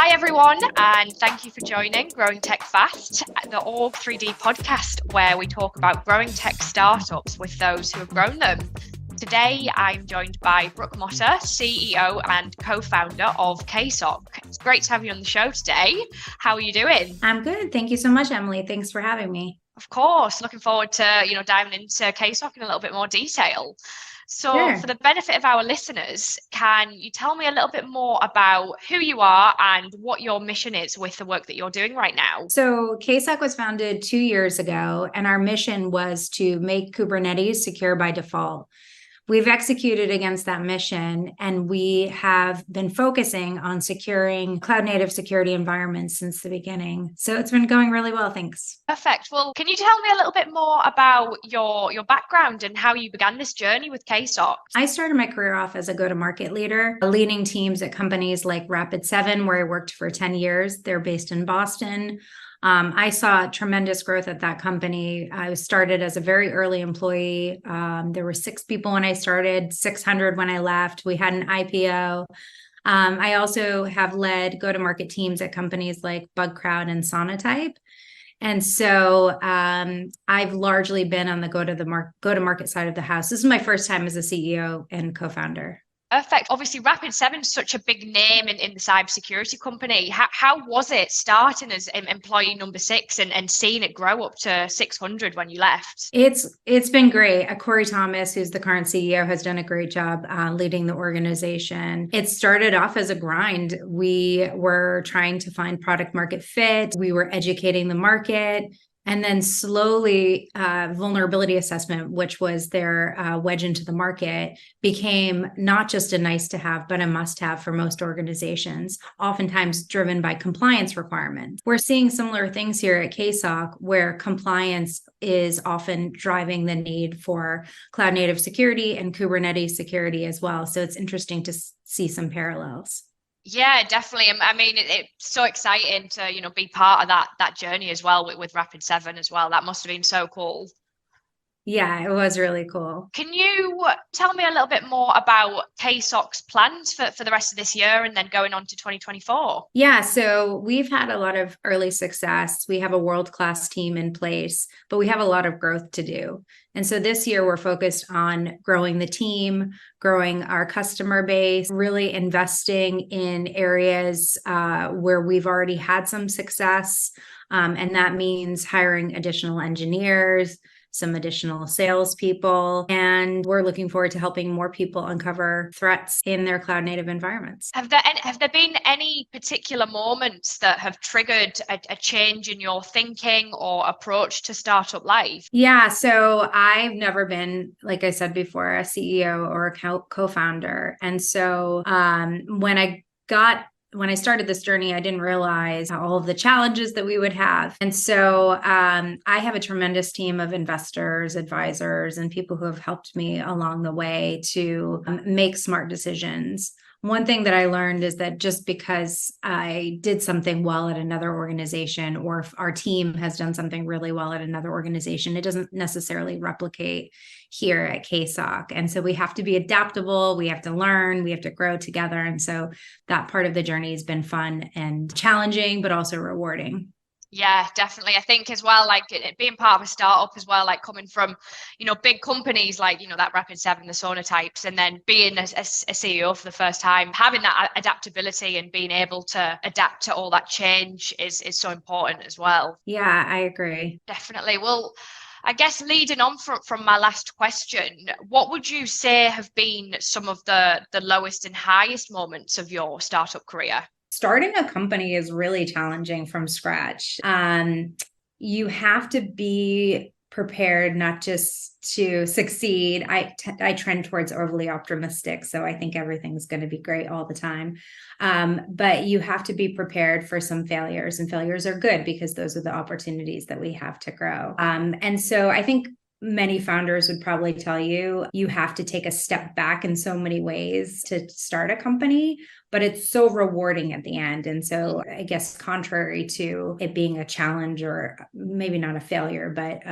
Hi, everyone, and thank you for joining Growing Tech Fast, the Org3D podcast, where we talk about growing tech startups with those who have grown them. Today, I'm joined by Brooke Motta, CEO and co-founder of KSOC. It's great to have you on the show today. How are you doing? I'm good. Thank you so much, Emily. Thanks for having me. Of course, looking forward to diving into KSOC in a little bit more detail. So, for Sure. the benefit of our listeners, can you tell me a little bit more about who you are and what your mission is with the work that you're doing right now? So KSOC was founded 2 years ago, and our mission was to make Kubernetes secure by default. We've executed against that mission, and we have been focusing on securing cloud native security environments since the beginning. So it's been going really well, thanks. Perfect. Well, can you tell me a little bit more about your background and how you began this journey with KSOC? I started my career off as a go-to-market leader, leading teams at companies like Rapid7, where I worked for 10 years. They're based in Boston. I saw tremendous growth at that company. I started as a very early employee. There were 6 people when I started, 600 when I left. We had an IPO. I also have led go-to-market teams at companies like Bugcrowd and Sonatype. And so I've largely been on the go-to-market side of the house. This is my first time as a CEO and co-founder. Perfect. Obviously, Rapid7 is such a big name in the cybersecurity company. How was it starting as employee number 6 and seeing it grow up to 600 when you left? It's been great. Corey Thomas, who's the current CEO, has done a great job leading the organization. It started off as a grind. We were trying to find product market fit. We were educating the market. And then slowly, vulnerability assessment, which was their wedge into the market, became not just a nice to have, but a must have for most organizations, oftentimes driven by compliance requirements. We're seeing similar things here at KSOC, where compliance is often driving the need for cloud native security and Kubernetes security as well. So it's interesting to see some parallels. Yeah, definitely. I mean, it's so exciting to, be part of that journey as well with Rapid7 as well. That must have been so cool. Yeah, it was really cool. Can you tell me a little bit more about KSOC's plans for the rest of this year and then going on to 2024? Yeah, so we've had a lot of early success. We have a world-class team in place, but we have a lot of growth to do. And so this year we're focused on growing the team, growing our customer base, really investing in areas where we've already had some success. And that means hiring additional engineers, some additional salespeople, and we're looking forward to helping more people uncover threats in their cloud native environments. Have there been any particular moments that have triggered a change in your thinking or approach to startup life? Yeah, so I've never been, like I said before, a CEO or a co-founder. And so when I started this journey, I didn't realize all of the challenges that we would have. And so I have a tremendous team of investors, advisors, and people who have helped me along the way to make smart decisions. One thing that I learned is that just because I did something well at another organization, or if our team has done something really well at another organization, it doesn't necessarily replicate here at KSOC. And so we have to be adaptable, we have to learn, we have to grow together. And so that part of the journey has been fun and challenging, but also rewarding. Yeah, definitely. I think as well, like being part of a startup as well, like coming from, big companies like, that Rapid7, the Sonatypes, and then being a CEO for the first time, having that adaptability and being able to adapt to all that change is so important as well. Yeah, I agree. Definitely. Well, I guess leading on from my last question, what would you say have been some of the lowest and highest moments of your startup career? Starting a company is really challenging from scratch. You have to be prepared not just to succeed. I trend towards overly optimistic, so I think everything's going to be great all the time. But you have to be prepared for some failures, and failures are good because those are the opportunities that we have to grow. And so I think many founders would probably tell you, you have to take a step back in so many ways to start a company, but it's so rewarding at the end. And so I guess contrary to it being a challenge or maybe not a failure, but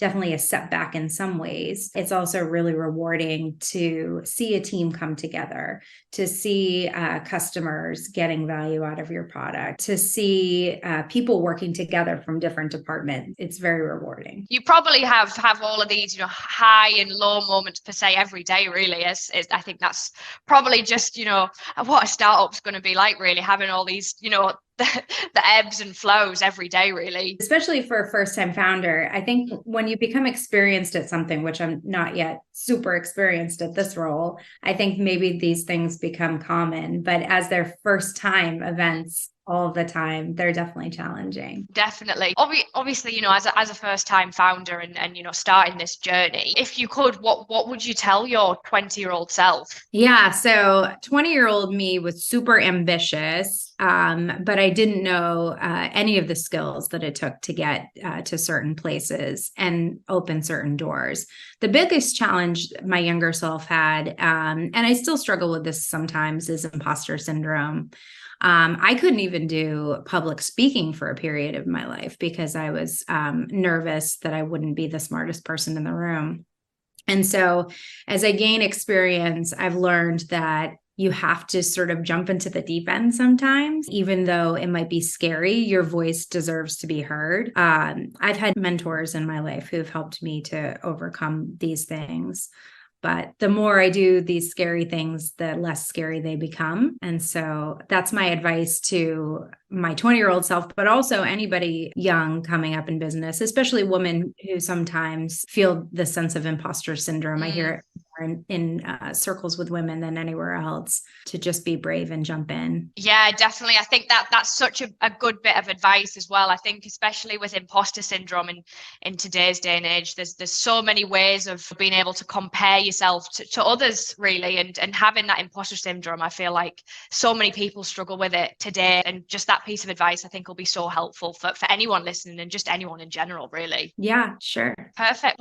definitely a setback in some ways. It's also really rewarding to see a team come together, to see customers getting value out of your product, to see people working together from different departments. It's very rewarding. You probably have all of these, high and low moments per se every day, really. As I think that's probably just, what a startup's going to be like, really, having all these, the ebbs and flows every day, really. Especially for a first-time founder. I think when you become experienced at something, which I'm not yet super experienced at this role, I think maybe these things become common. But as their first-time events all the time, they're definitely challenging. Definitely. Obviously, as a first-time founder and starting this journey, if you could, what would you tell your 20-year-old self? Yeah, so 20-year-old me was super ambitious, but I didn't know any of the skills that it took to get to certain places and open certain doors. The biggest challenge my younger self had, and I still struggle with this sometimes, is imposter syndrome. I couldn't even do public speaking for a period of my life because I was nervous that I wouldn't be the smartest person in the room. And so as I gain experience, I've learned that you have to sort of jump into the deep end sometimes, even though it might be scary, your voice deserves to be heard. I've had mentors in my life who've helped me to overcome these things. But the more I do these scary things, the less scary they become. And so that's my advice to my 20-year-old self, but also anybody young coming up in business, especially women who sometimes feel the sense of imposter syndrome. I hear it more in circles with women than anywhere else, to just be brave and jump in. Yeah, definitely. I think that's such a good bit of advice as well. I think especially with imposter syndrome in today's day and age, there's so many ways of being able to compare yourself to others, really, and having that imposter syndrome. I feel like so many people struggle with it today, and just that piece of advice I think will be so helpful for anyone listening and just anyone in general, really. Yeah, sure. Perfect.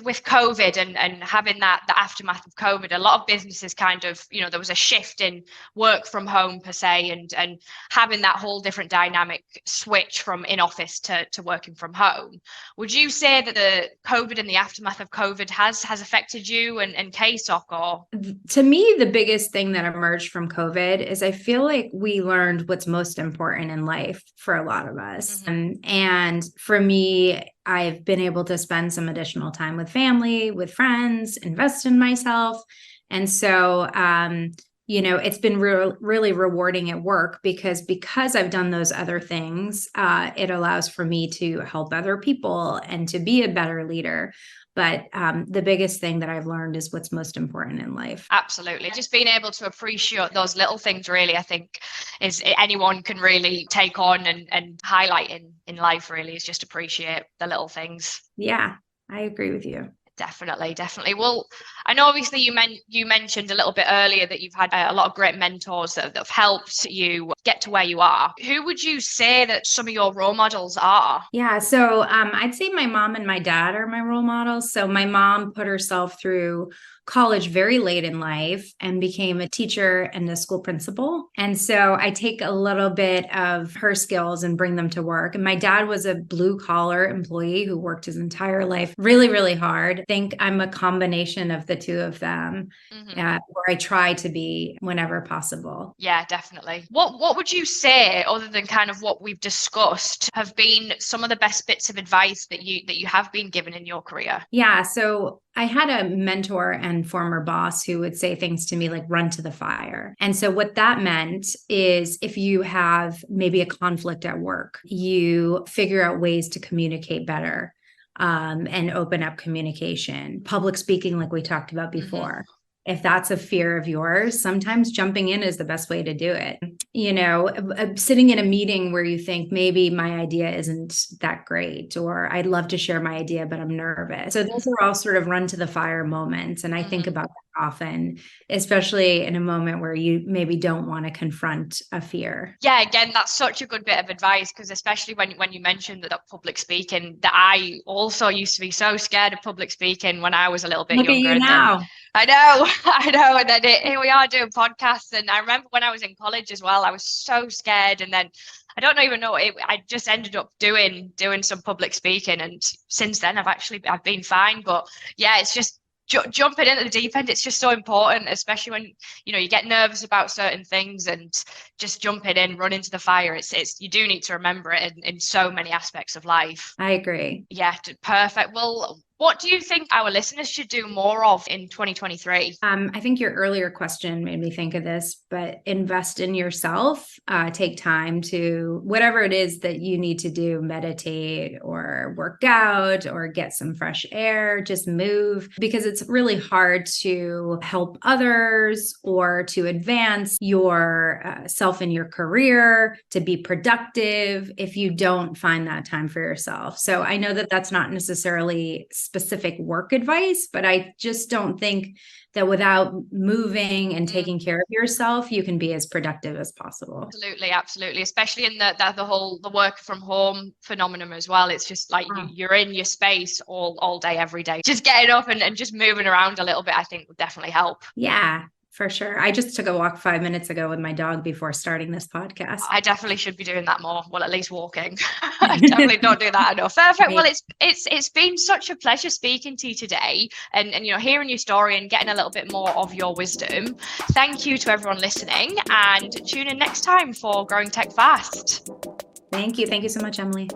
With COVID and having the aftermath of COVID, a lot of businesses kind of, there was a shift in work from home per se, and having that whole different dynamic switch from in office to working from home. Would you say that the COVID and the aftermath of COVID has affected you and KSOC? Or to me, the biggest thing that emerged from COVID is I feel like we learned what's most important in life for a lot of us. And for me, I've been able to spend some additional time with family, with friends, invest in myself. And so, it's been really rewarding at work because I've done those other things. It allows for me to help other people and to be a better leader. But the biggest thing that I've learned is what's most important in life. Absolutely. Just being able to appreciate those little things, really, I think is anyone can really take on and highlight in life, really, is just appreciate the little things. Yeah, I agree with you. Definitely. Well, I know obviously you mentioned a little bit earlier that you've had a lot of great mentors that have helped you get to where you are. Who would you say that some of your role models are? Yeah, so I'd say my mom and my dad are my role models. So my mom put herself through college very late in life and became a teacher and a school principal. And so I take a little bit of her skills and bring them to work. And my dad was a blue collar employee who worked his entire life really, really hard. I think I'm a combination of the two of them, where I try to be whenever possible. Yeah, definitely. What would you say, other than kind of what we've discussed, have been some of the best bits of advice that you have been given in your career? Yeah, so I had a mentor and former boss who would say things to me like, run to the fire. And so what that meant is if you have maybe a conflict at work, you figure out ways to communicate better and open up communication. Public speaking, like we talked about before. If that's a fear of yours, sometimes jumping in is the best way to do it. Sitting in a meeting where you think maybe my idea isn't that great, or I'd love to share my idea, but I'm nervous. So those are all sort of run to the fire moments. And I think about that often, especially in a moment where you maybe don't want to confront a fear. Yeah, again, that's such a good bit of advice, because especially when you mentioned that public speaking, that I also used to be so scared of public speaking when I was a little bit younger. Look at you now. I know. And then here we are doing podcasts. And I remember when I was in college as well, I was so scared. And then I don't even know. I just ended up doing some public speaking, and since then I've been fine. But yeah, it's just jumping into the deep end. It's just so important, especially when you get nervous about certain things, and just jumping in, run into the fire. It's you do need to remember it in so many aspects of life. I agree. Yeah, perfect. Well, what do you think our listeners should do more of in 2023? I think your earlier question made me think of this, but invest in yourself. Take time to whatever it is that you need to do, meditate or work out or get some fresh air, just move, because it's really hard to help others or to advance yourself in your career, to be productive if you don't find that time for yourself. So I know that that's not necessarily specific work advice, but I just don't think that without moving and taking care of yourself, you can be as productive as possible. Absolutely. Especially in the work from home phenomenon as well. It's just like you're in your space all day, every day. Just getting up and just moving around a little bit, I think would definitely help. Yeah. For sure. I just took a walk 5 minutes ago with my dog before starting this podcast. I definitely should be doing that more. Well, at least walking. I definitely don't do that enough. Perfect. Well, it's been such a pleasure speaking to you today, and hearing your story and getting a little bit more of your wisdom. Thank you to everyone listening, and tune in next time for Growing Tech Fast. Thank you. Thank you so much, Emily.